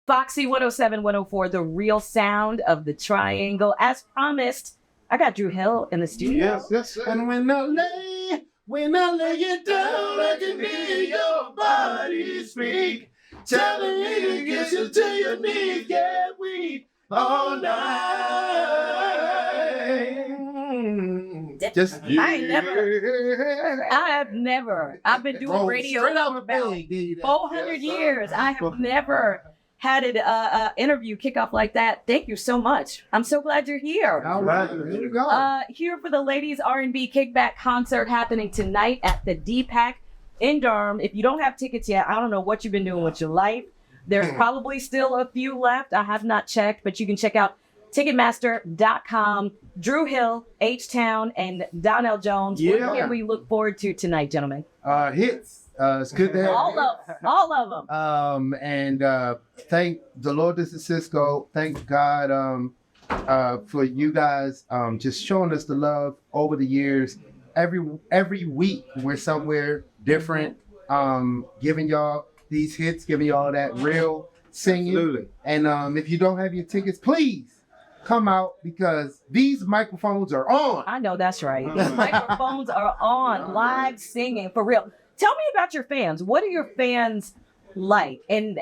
Foxy 107, 104, the real sound of the triangle. As promised, I got Dru Hill in the studio. Yes. And when I lay it down, I can hear your body speak, telling me to get you to your knees. Yeah, we all night. I've been doing radio for about 400 years. I have never had an interview kickoff like that. Thank you so much. I'm so glad you're here. All right, here you go. Here for the ladies R&B Kickback concert happening tonight at the DPAC in Durham. If you don't have tickets yet, I don't know what you've been doing with your life. There's probably still a few left. I have not checked, but you can check out Ticketmaster.com. Dru Hill, H-Town, and Donnell Jones. Yeah. What can we look forward to tonight, gentlemen? Hits. It's good to have all of them. And thank the Lord, this is Cisco. Thank God for you guys just showing us the love over the years. Every week we're somewhere different, giving y'all these hits, giving y'all that real singing. Absolutely. And if you don't have your tickets, please come out because these microphones are on. I know that's right. These microphones are on, live singing for real. Tell me about your fans. What are your fans like? And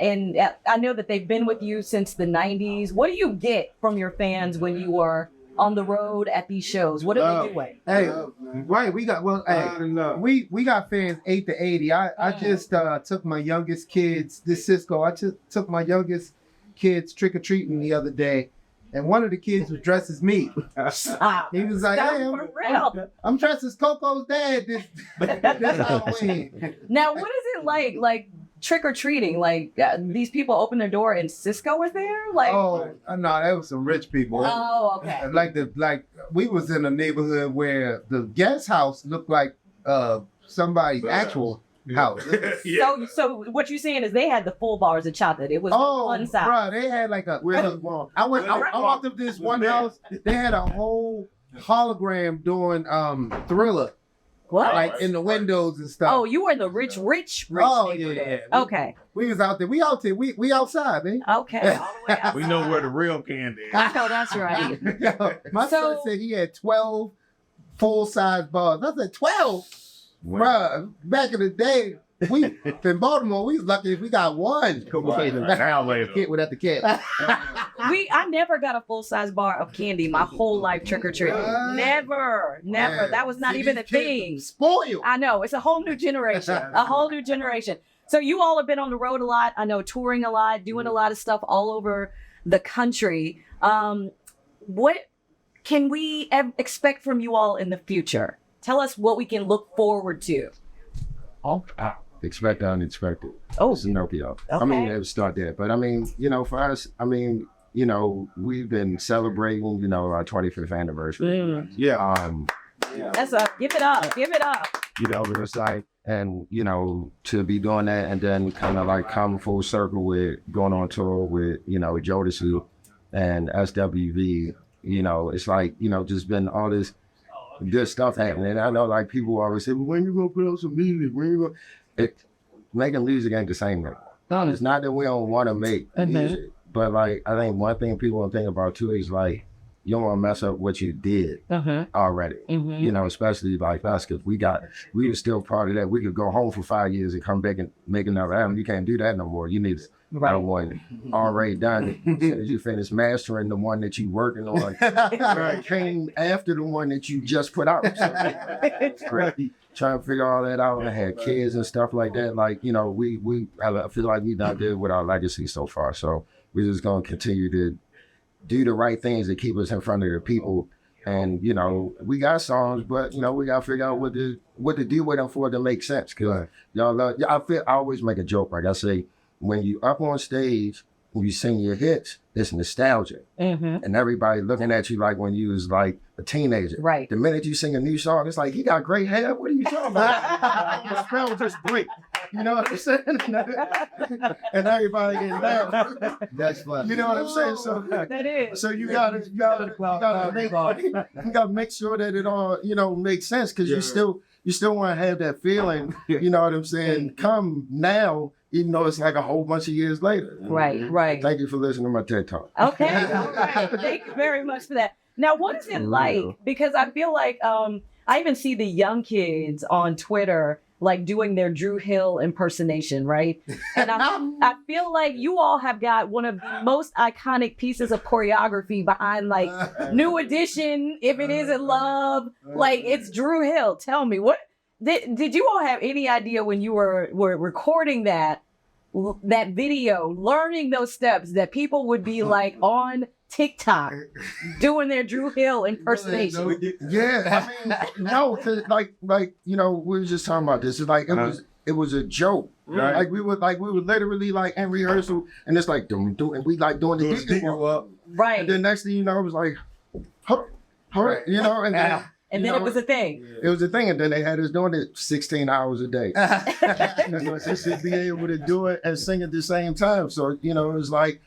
I know that they've been with you since the 90s. What do you get from your fans when you are on the road at these shows? What are they doing? Hey, right, we got we got fans 8 to 80. I just took my youngest kids, this Cisco, I took my youngest kids trick-or-treating the other day. And one of the kids was dressed as me. Stop. He was like, "Hey, I'm dressed as Coco's dad this Halloween." Now, what is it like trick or treating? Like these people open their door and Cisco was there? Like, oh no, that was some rich people. Oh, okay. Like we was in a neighborhood where the guest house looked like somebody's actual house. Yeah. So what you're saying is they had the full bars of chocolate. It was one side. Bro, they had like I walked up to this one house. They had a whole hologram doing Thriller. What? Like in the windows and stuff. Oh, you were in the rich Oh neighborhood. yeah. Okay. We was out there. We out there. We outside, man. Okay. All the way outside. We know where the real candy is. I know that's right. My son said he had 12 full-size bars. I said 12. Bruh, back in the day, we in Baltimore, we was lucky if we got one. Now later. Kid without the cat. I never got a full-size bar of candy my whole life trick-or-treating. Never. Man, That was not even a thing. Spoiled. I know. It's a whole new generation. A whole new generation. So you all have been on the road a lot. I know touring a lot, doing a lot of stuff all over the country. What can we expect from you all in the future? Tell us what we can look forward to. Expect the unexpected. Oh. It's Pinocchio. Okay. I mean, it would start there. But I mean, for us, I mean, we've been celebrating, our 25th anniversary. Yeah. That's give it up. Give it up. It's like, and, to be doing that and then kind of like come full circle with going on tour with, Jodeci and SWV, it's like, just been all this good stuff happening. I know like people always say, well, when you gonna put out some music? When you gonna... Making music ain't the same thing. No, it's not that we don't want to make music, but like I think one thing people don't think about too is like you don't want to mess up what you did already. Especially like us, because we were still part of that. We could go home for 5 years and come back and make another album. You can't do that no more. You need one already done. You finish mastering the one that you working on. Came after the one that you just put out. So, trying to figure all that out. I had kids and stuff like that. Like, I feel like we done good with our legacy so far. So we're just going to continue to do the right things that keep us in front of the people. And, we got songs, but, we got to figure out what to do with them for it to make sense. Cause I always make a joke. Like I say, when you up on stage, when you sing your hits, it's nostalgia. And everybody looking at you like when you was like a teenager. Right. The minute you sing a new song, it's like, he got great hair. What are you talking about? His smell was just great. You know what I'm saying? And everybody getting down. That's funny. You know what I'm saying? So that is. So you gotta make sure that it all, makes sense because you still want to have that feeling, you know what I'm saying? Come now, even though it's like a whole bunch of years later. Right. Thank you for listening to my TED Talk. Okay. All right. Thank you very much for that. Now, what is it like? Because I feel like I even see the young kids on Twitter like doing their Dru Hill impersonation, right? And I feel like you all have got one of the most iconic pieces of choreography behind like New Edition, If It Isn't Love, like it's Dru Hill. Tell me, what did you all have any idea when you were recording that video, learning those steps, that people would be like on TikTok doing their Dru Hill impersonation? Yeah, I mean, no, 'cause like you know, we were just talking about this. It's like it was a joke. Right. Like we were literally like in rehearsal, and it's like and we like doing the deacon, Right. and then next thing you know, it was like, you know, and then. And then it was a thing. It was a thing, and then they had us doing it 16 hours a day. Just to be able to do it and sing at the same time. So, you know, it was like,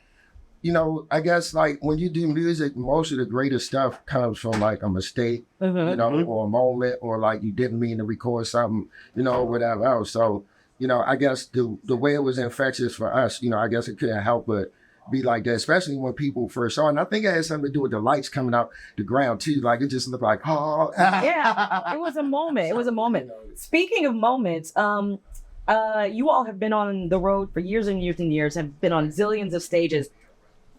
you know, I guess like when you do music, most of the greatest stuff comes from like a mistake, you know, or a moment, or like you didn't mean to record something, you know, whatever else. So, you know, I guess the way it was infectious for us, you know, I guess it couldn't help but be like that, especially when people first saw it. And I think it had something to do with the lights coming out the ground too. Like it just looked like, oh. Yeah, it was a moment. It was a moment. Speaking of moments, you all have been on the road for years and years and years, have been on zillions of stages.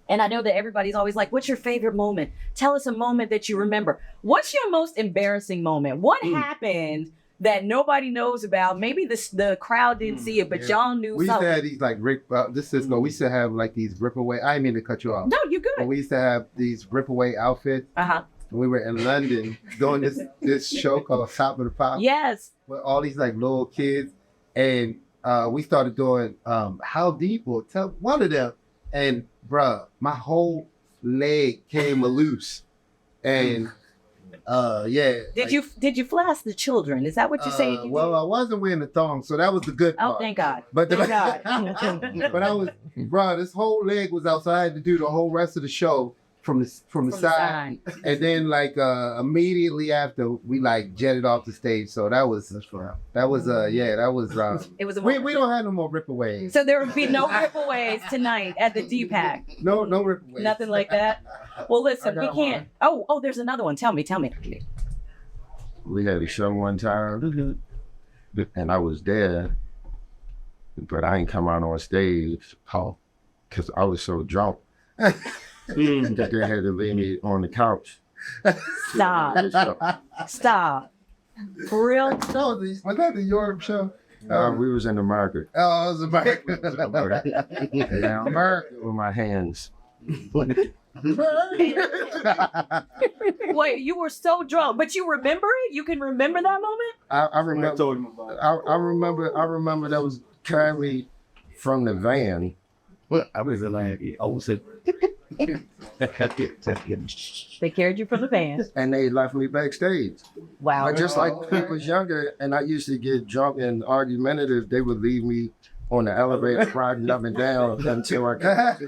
And I know that everybody's always like, what's your favorite moment? Tell us a moment that you remember. What's your most embarrassing moment? What happened that nobody knows about? Maybe the crowd didn't see it, but y'all knew We used something. to have these like we used to have like these rip away. I didn't mean to cut you off. No, you good. But we used to have these rip away outfits. We were in London doing this show called Top of the Pop. Yes. With all these like little kids, and we started doing How Deep will tell one of them, and bruh, my whole leg came loose, and yeah. Did you flash the children? Is that what you're saying? Well, I wasn't wearing the thong, so that was the good part. Oh, thank God. But Thank God. but I was, bro, this whole leg was out, so I had to do the whole rest of the show from the side. And then like immediately after, we like jetted off the stage. So that was It was a we moment. don't have no more ripaways. So there would be no ripaways tonight at the DPAC. No ripaways. Nothing like that. Well, listen, we can't. Oh, there's another one. Tell me. We had a show one time, and I was there, but I ain't come out on stage because I was so drunk. That they had to leave me on the couch. Stop. For real? Was that the Europe show? We was in America. Oh, it was America. America with my hands. Wait, you were so drunk, but you remember it? You can remember that moment? I remember that was carried from the van. Well, I was like, They carried you from the van. And they left me backstage. Wow. But just like when I was younger and I used to get drunk and argumentative, they would leave me on the elevator riding up and down until I got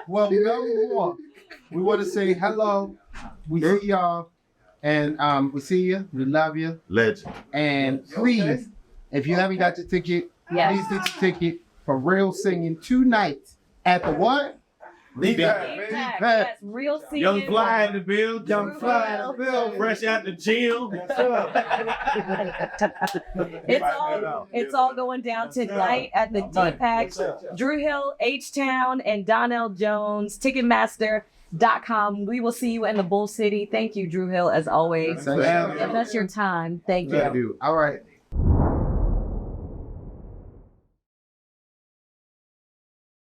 Well, we want to say hello. We see y'all, and we see you. We love you. legend. And please, if you haven't got your ticket, please get your ticket for Real Singing tonight at the what? DPAC. Yes, real singing. Young fly in the build, Young fly in the build, fresh out the gym. It's all going down tonight at the DPAC. Dru Hill, H-Town, and Donnell Jones, Ticketmaster.com. We will see you in the Bull City. Thank you, Dru Hill, as always. Thank you. That's your time. Thank you. All right.